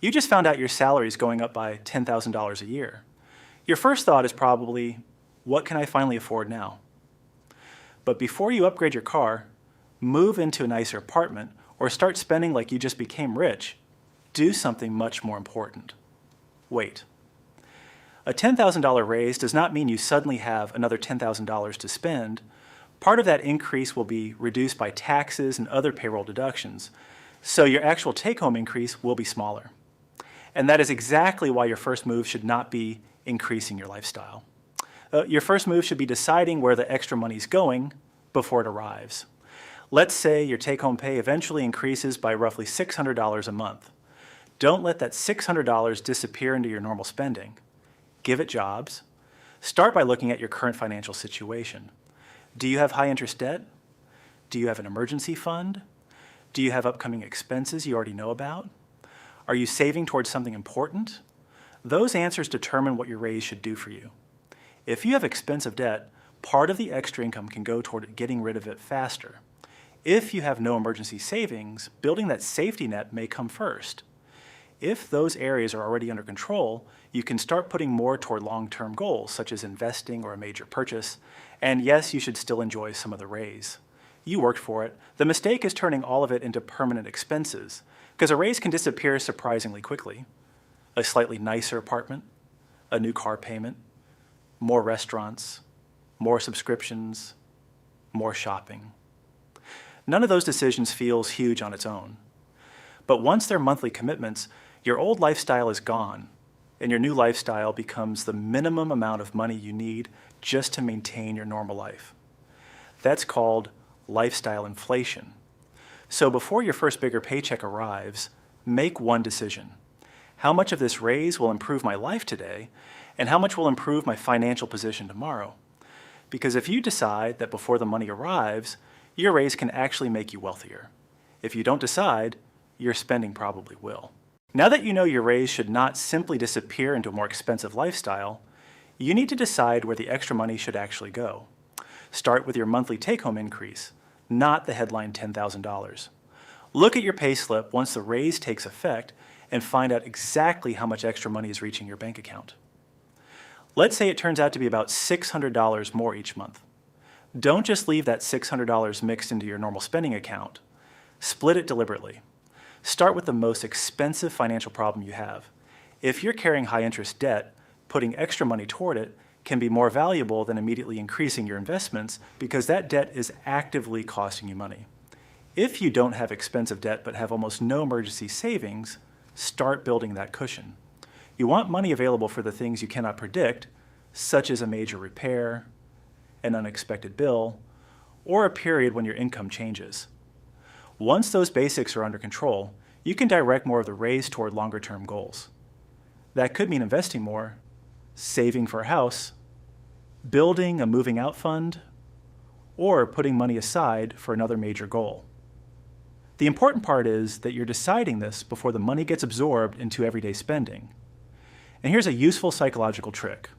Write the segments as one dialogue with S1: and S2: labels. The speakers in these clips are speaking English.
S1: You just found out your salary is going up by $10,000 a year. Your first thought is probably, what can I finally afford now? But before you upgrade your car, move into a nicer apartment, or start spending like you just became rich, do something much more important. Wait. A $10,000 raise does not mean you suddenly have another $10,000 to spend. Part of that increase will be reduced by taxes and other payroll deductions, so your actual take-home increase will be smaller. And that is exactly why your first move should not be increasing your lifestyle. Your first move should be deciding where the extra money is going before it arrives. Let's say your take-home pay eventually increases by roughly $600 a month. Don't let that $600 disappear into your normal spending. Give it jobs. Start by looking at your current financial situation. Do you have high interest debt? Do you have an emergency fund? Do you have upcoming expenses you already know about? Are you saving towards something important? Those answers determine what your raise should do for you. If you have expensive debt, part of the extra income can go toward getting rid of it faster. If you have no emergency savings, building that safety net may come first. If those areas are already under control, you can start putting more toward long-term goals, such as investing or a major purchase. And yes, you should still enjoy some of the raise. You worked for it. The mistake is turning all of it into permanent expenses, because a raise can disappear surprisingly quickly. A slightly nicer apartment, a new car payment, more restaurants, more subscriptions, more shopping. None of those decisions feels huge on its own. But once they're monthly commitments, your old lifestyle is gone, and your new lifestyle becomes the minimum amount of money you need just to maintain your normal life. That's called lifestyle inflation. So before your first bigger paycheck arrives, make one decision. How much of this raise will improve my life today, and how much will improve my financial position tomorrow? Because if you decide that before the money arrives, your raise can actually make you wealthier. If you don't decide, your spending probably will. Now that you know your raise should not simply disappear into a more expensive lifestyle, you need to decide where the extra money should actually go. Start with your monthly take-home increase, not the headline $10,000. Look at your pay slip once the raise takes effect and find out exactly how much extra money is reaching your bank account. Let's say it turns out to be about $600 more each month. Don't just leave that $600 mixed into your normal spending account. Split it deliberately. Start with the most expensive financial problem you have. If you're carrying high interest debt, putting extra money toward it can be more valuable than immediately increasing your investments because that debt is actively costing you money. If you don't have expensive debt but have almost no emergency savings, start building that cushion. You want money available for the things you cannot predict, such as a major repair, an unexpected bill, or a period when your income changes. Once those basics are under control, you can direct more of the raise toward longer-term goals. That could mean investing more, saving for a house, building a moving out fund, or putting money aside for another major goal. The important part is that you're deciding this before the money gets absorbed into everyday spending. And here's a useful psychological trick.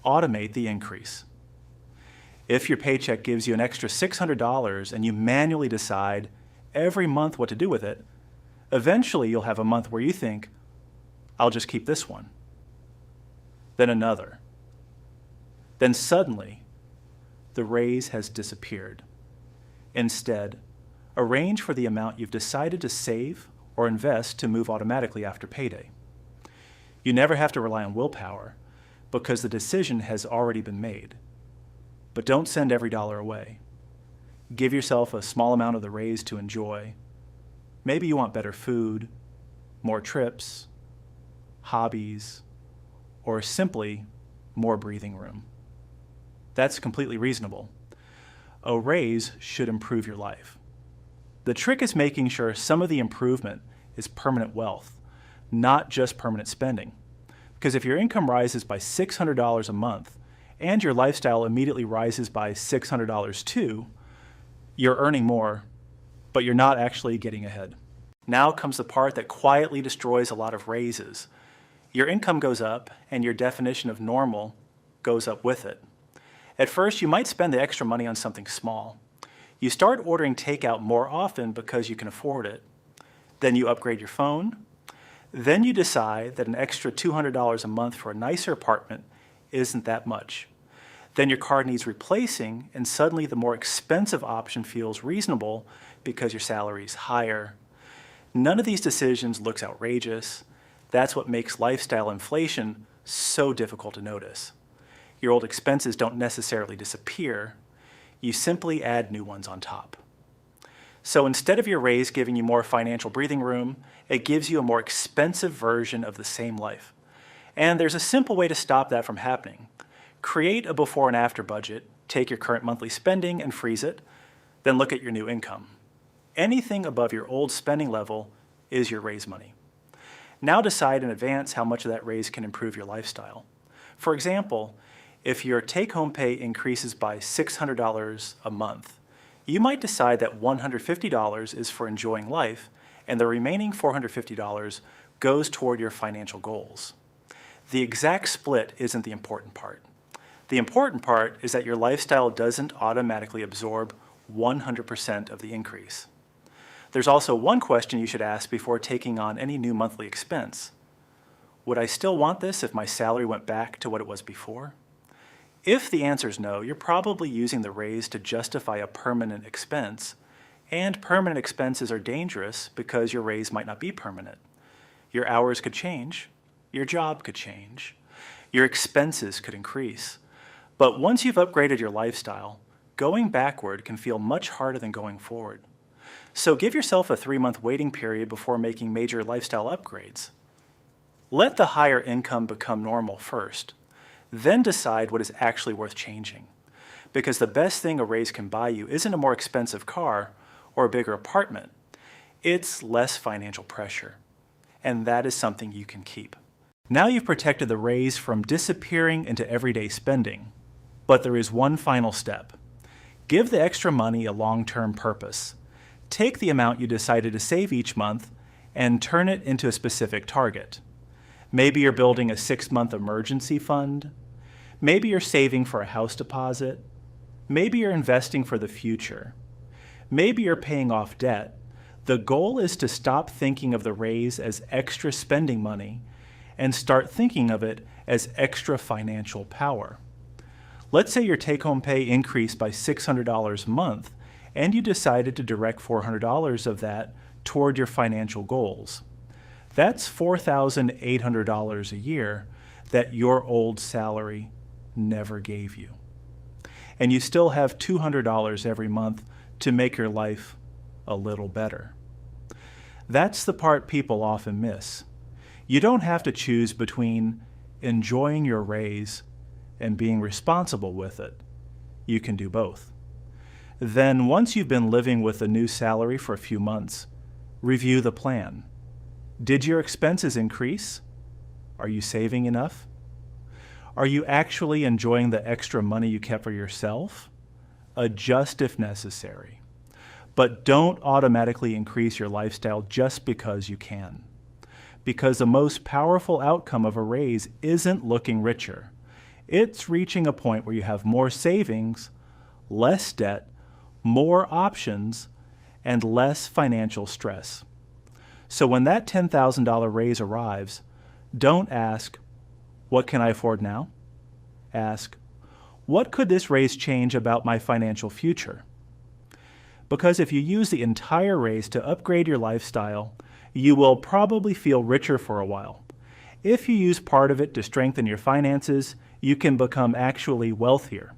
S1: Automate the increase. If your paycheck gives you an extra $600 and you manually decide every month what to do with it, eventually you'll have a month where you think, I'll just keep this one. Then another. Then suddenly, the raise has disappeared. Instead, arrange for the amount you've decided to save or invest to move automatically after payday. You never have to rely on willpower because the decision has already been made. But don't send every dollar away. Give yourself a small amount of the raise to enjoy. Maybe you want better food, more trips, hobbies, or simply more breathing room. That's completely reasonable. A raise should improve your life. The trick is making sure some of the improvement is permanent wealth, not just permanent spending. Because if your income rises by $600 a month, and your lifestyle immediately rises by $600 too, you're earning more, but you're not actually getting ahead. Now comes the part that quietly destroys a lot of raises. Your income goes up, and your definition of normal goes up with it. At first, you might spend the extra money on something small. You start ordering takeout more often because you can afford it. Then you upgrade your phone. Then you decide that an extra $200 a month for a nicer apartment isn't that much. Then your car needs replacing, and suddenly the more expensive option feels reasonable because your salary is higher. None of these decisions looks outrageous. That's what makes lifestyle inflation so difficult to notice. Your old expenses don't necessarily disappear. You simply add new ones on top. So instead of your raise giving you more financial breathing room, it gives you a more expensive version of the same life. And there's a simple way to stop that from happening. Create a before and after budget, take your current monthly spending and freeze it, then look at your new income. Anything above your old spending level is your raise money. Now decide in advance how much of that raise can improve your lifestyle. For example, if your take-home pay increases by $600 a month, you might decide that $150 is for enjoying life, and the remaining $450 goes toward your financial goals. The exact split isn't the important part. The important part is that your lifestyle doesn't automatically absorb 100% of the increase. There's also one question you should ask before taking on any new monthly expense. Would I still want this if my salary went back to what it was before? If the answer is no, you're probably using the raise to justify a permanent expense, and permanent expenses are dangerous because your raise might not be permanent. Your hours could change, your job could change, your expenses could increase. But once you've upgraded your lifestyle, going backward can feel much harder than going forward. So give yourself a 3-month waiting period before making major lifestyle upgrades. Let the higher income become normal first. Then decide what is actually worth changing. Because the best thing a raise can buy you isn't a more expensive car or a bigger apartment. It's less financial pressure. And that is something you can keep. Now you've protected the raise from disappearing into everyday spending. But there is one final step. Give the extra money a long-term purpose. Take the amount you decided to save each month and turn it into a specific target. Maybe you're building a 6-month emergency fund. Maybe you're saving for a house deposit. Maybe you're investing for the future. Maybe you're paying off debt. The goal is to stop thinking of the raise as extra spending money and start thinking of it as extra financial power. Let's say your take-home pay increased by $600 a month and you decided to direct $400 of that toward your financial goals. That's $4,800 a year that your old salary never gave you. And you still have $200 every month to make your life a little better. That's the part people often miss. You don't have to choose between enjoying your raise and being responsible with it. You can do both. Then, once you've been living with a new salary for a few months, review the plan. Did your expenses increase? Are you saving enough? Are you actually enjoying the extra money you kept for yourself? Adjust if necessary. But don't automatically increase your lifestyle just because you can. Because the most powerful outcome of a raise isn't looking richer. It's reaching a point where you have more savings, less debt, more options, and less financial stress. So when that $10,000 raise arrives, don't ask, what can I afford now? Ask, what could this raise change about my financial future? Because if you use the entire raise to upgrade your lifestyle, you will probably feel richer for a while. If you use part of it to strengthen your finances, you can become actually wealthier.